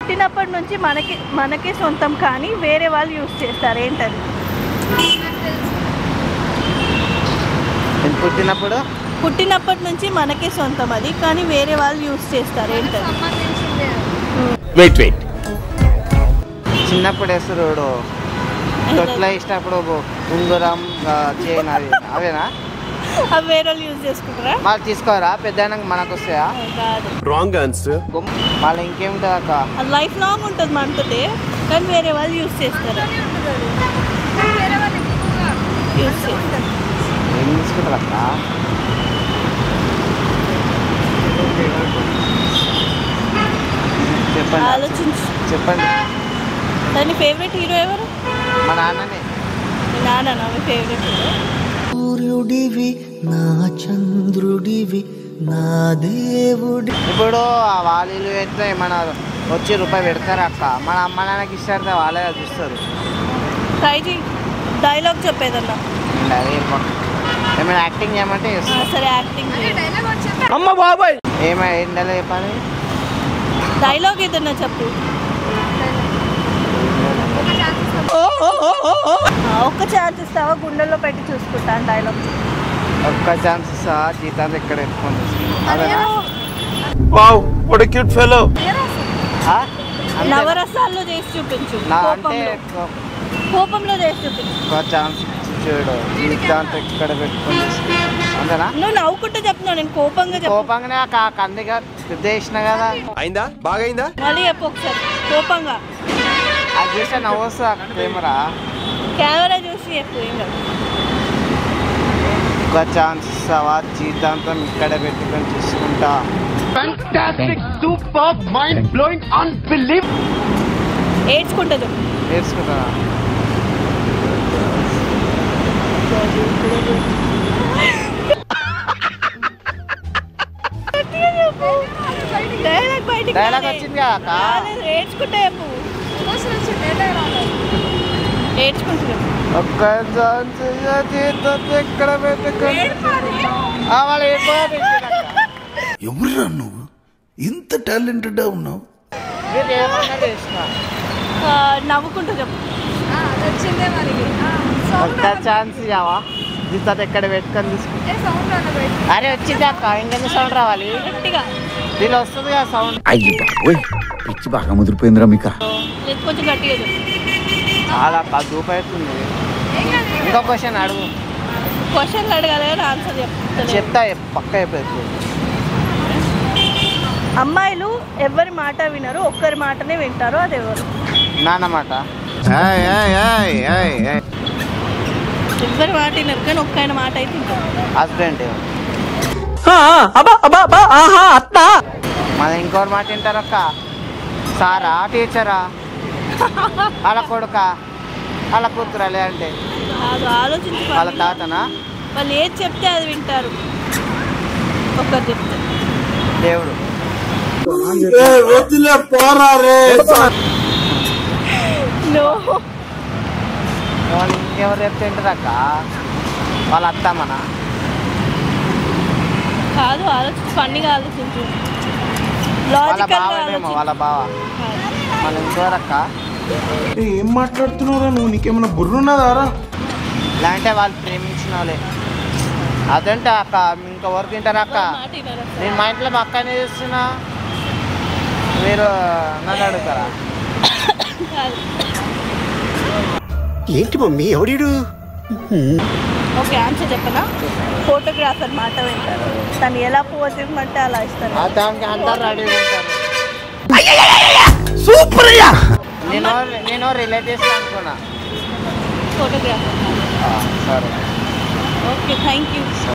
పుట్టినప్పటి నుంచి మనకి సొంతం కానీ వేరే వాళ్ళు యూజ్ చేస్తారు, ఏంటది? పుట్టినప్పటి నుంచి మనకే సొంతం అది, కానీ వేరే వాళ్ళు యూజ్ చేస్తారు, ఏంటది? వెయిట్ వెయిట్ చిన్నప్పుడు వేస్తారు తొట్లా ఇష్టప్పుడు ఉంగరం చైన్ అవి అవేనా? అవి వేరే వాళ్ళు యూజ్ చేసుకుంటారా? మళ్ళీ తీసుకోరా పెద్ద మనకు వస్తాయా? కాదు. Wrong answer. మళ్ళీ ఇంకేముంటుంది అక్క? అది లైఫ్ లాంగ్ ఉంటుంది మనతోటే, కానీ వేరే వాళ్ళు యూజ్ చేస్తారు. యూజ్ చేస్తారు. ఏం తీసుకుంటారు అక్క? చెప్పండి ఆలోచించు. చెప్పండి. దాని ఫేవరెట్ హీరో ఎవరు? మా నాన్ననే. మీ నాన్న మీ ఫేవరెట్ హీరో? సూర్యుడివి నా చంద్రుడివి నా దేవుడి. ఇప్పుడు ఆ వాళ్ళు ఎట్లా ఏమన్నా వచ్చి రూపాయి పెడతారు అక్క? మన అమ్మ నాన్నకి ఇస్తారు, వాళ్ళే చూస్తారు. ట్రై చేయి, డైలాగ్ చెప్పేదన్నా. ఏమైనా యాక్టింగ్ చేయమంటే సరే, యాక్టింగ్ అమ్మ బాబాయ్. ఏమైనా ఏంటో చెప్పాలి. డైలాగ్ ఏదన్నా చెప్పు. ఒక్క ఛాన్స్ ఇస్తావా? గుండెల్లో పెట్టి చూసుకుంటాను డైలాగ్. ఒక్క ఛాన్స్ ఇస్తా, జీతాలు ఎక్కడ ఎత్తుకొని wow what a cute fellow. నవరసాల్లో చేసి చూపించు. అంటే కోపంలో చేసి చూపించు. ఒక ఛాన్స్ చూడు, జీతాంతో ఎక్కడ పెట్టుకొని అంతేనా? నువ్వు నవ్వుకుంటూ చెప్తున్నావు, నేను కోపంగా చెప్పు. కోపంగానే కందిగా పెద్ద చేసిన కదా. అయిందా? బాగైందా? మళ్ళీ చెప్పు ఒకసారి కోపంగా. అది చూస్తే నవ్వు వస్తా కెమెరా చూసి చెప్పు. ఏం కాదు. ఒక ఛాన్స్ ఇస్తావా? జీతాంతం ఇక్కడ పెట్టుకొని చూసుకుంటా. ఏడ్చుకుంటా చెప్పు. నేర్చుకుంటానా? డైలాగ్ వచ్చింది అక్క. ఏడ్చుకుంటా చెప్పు. ఏడ్చుకుంటా. ఒక్క ఛాన్స్ జీతాంతో ఎక్కడ పెట్టుకొని ఎవరురా నువ్వు? ఇంత టాలెంటెడ్ ఉన్నావు. నవ్వుకుంటూ చెప్పు. ఒక్క ఛాన్స్ ఇవ్వవా? జీతాంతో ఎక్కడ పెట్టుకొని తీసుకుంటా. అరే వచ్చింది అక్క, ఇంకెందుకు సౌండ్ రావాలి? గట్టిగా దీనిలో వస్తుంది కదా సౌండ్. అయ్యి బాబోయ్, పిచ్చి బాగా ముదిరిపోయిందిరా మీకు. కొంచెం గట్టిగా చెప్పు. చాలా దూపు అవుతుంది. ఇంకో క్వశ్చన్ అడుగు. క్వశ్చన్లు అడగాలి కానీ ఆన్సర్ చెప్తా పక్క అయిపోతుంది. అమ్మాయిలు ఎవరి మాట వినరు, ఒక్కరి మాటనే వింటారు, అది ఎవరు? నాన్న మాట. ఎవరి మాట వినరు కానీ ఒక్కైన మాట అయితే వింటారు. హస్బెండ్. మన ఇంకోటి మాట వింటారు అక్క. సారా, టీచరా, వాళ్ళ కొడుక, వాళ్ళ కూతురా, లేదంటే ఆలోచించి వాళ్ళ తాతనా? వాళ్ళు ఏది చెప్తే అది వింటారు. ఒక్కరు చెప్తే దేవుడు. వాళ్ళు ఇంకెవరు చెప్తే వింటారు అక్క? వాళ్ళ అత్తమ్మనా? కాదు, ఆలోచించి ఫన్నీగా ఆలోచించు. వాళ్ళ బావేమో, వాళ్ళ బావ. వాళ్ళు ఇంకోరక్క. ఏం మాట్లాడుతున్నారా నువ్వు? నీకేమన్నా బుర్రున్నదారా? లేదంటే వాళ్ళు ప్రేమించిన వాళ్ళే. అదంటే అక్క ఇంకా వరకు తింటారా అక్క? నేను మా ఇంట్లో మా అక్కనే చేస్తున్నా, మీరు నన్ను అడుగుతారా? ఏంటి మమ్మీ ఎవడీడు? ఓకే, ఆన్సర్ చెప్పనా? ఫోటోగ్రాఫర్ మాట వింటారు. తను ఎలా పోజ్ ఇవ్వమంటే అలా ఇస్తారు. దానికి అందరు రెడీ ఉంటారు. సూపర్ అయ్యా. నేను రిలేటివ్స్ అనుకున్నా. ఫోటోగ్రాఫర్. సరే, ఓకే, థ్యాంక్ యూ.